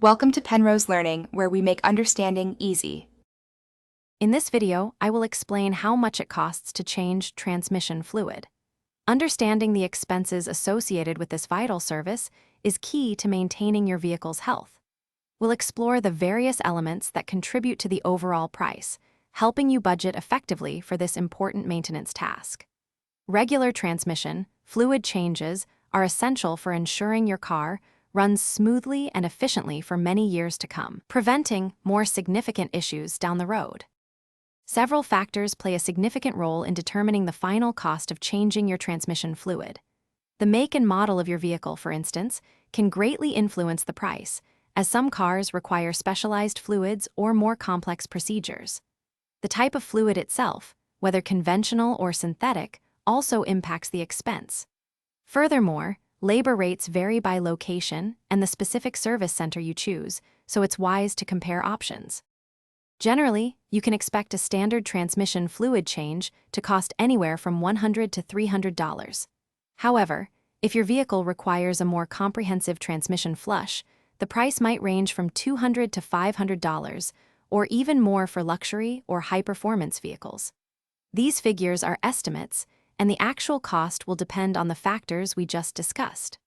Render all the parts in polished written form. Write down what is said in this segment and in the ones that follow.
Welcome to Penrose Learning, where we make understanding easy. In this video, I will explain how much it costs to change transmission fluid. Understanding the expenses associated with this vital service is key to maintaining your vehicle's health. We'll explore the various elements that contribute to the overall price, helping you budget effectively for this important maintenance task. Regular transmission fluid changes are essential for ensuring your car runs smoothly and efficiently for many years to come, preventing more significant issues down the road. Several factors play a significant role in determining the final cost of changing your transmission fluid. The make and model of your vehicle, for instance, can greatly influence the price, as some cars require specialized fluids or more complex procedures. The type of fluid itself, whether conventional or synthetic, also impacts the expense. Furthermore, labor rates vary by location and the specific service center you choose, so it's wise to compare options. Generally, you can expect a standard transmission fluid change to cost anywhere from $100 to $300. However, if your vehicle requires a more comprehensive transmission flush, the price might range from $200 to $500, or even more for luxury or high-performance vehicles. These figures are estimates, and the actual cost will depend on the factors we just discussed.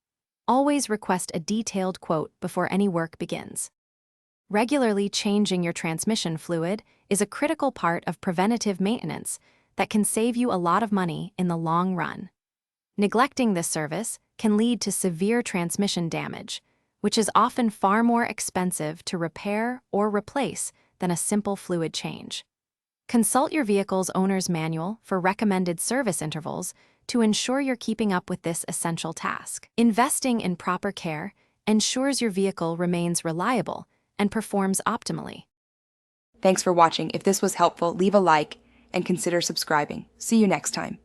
Always request a detailed quote before any work begins. Regularly changing your transmission fluid is a critical part of preventative maintenance that can save you a lot of money in the long run. Neglecting this service can lead to severe transmission damage, which is often far more expensive to repair or replace than a simple fluid change. Consult your vehicle's owner's manual for recommended service intervals to ensure you're keeping up with this essential task. Investing in proper care ensures your vehicle remains reliable and performs optimally. Thanks for watching. If this was helpful, leave a like and consider subscribing. See you next time.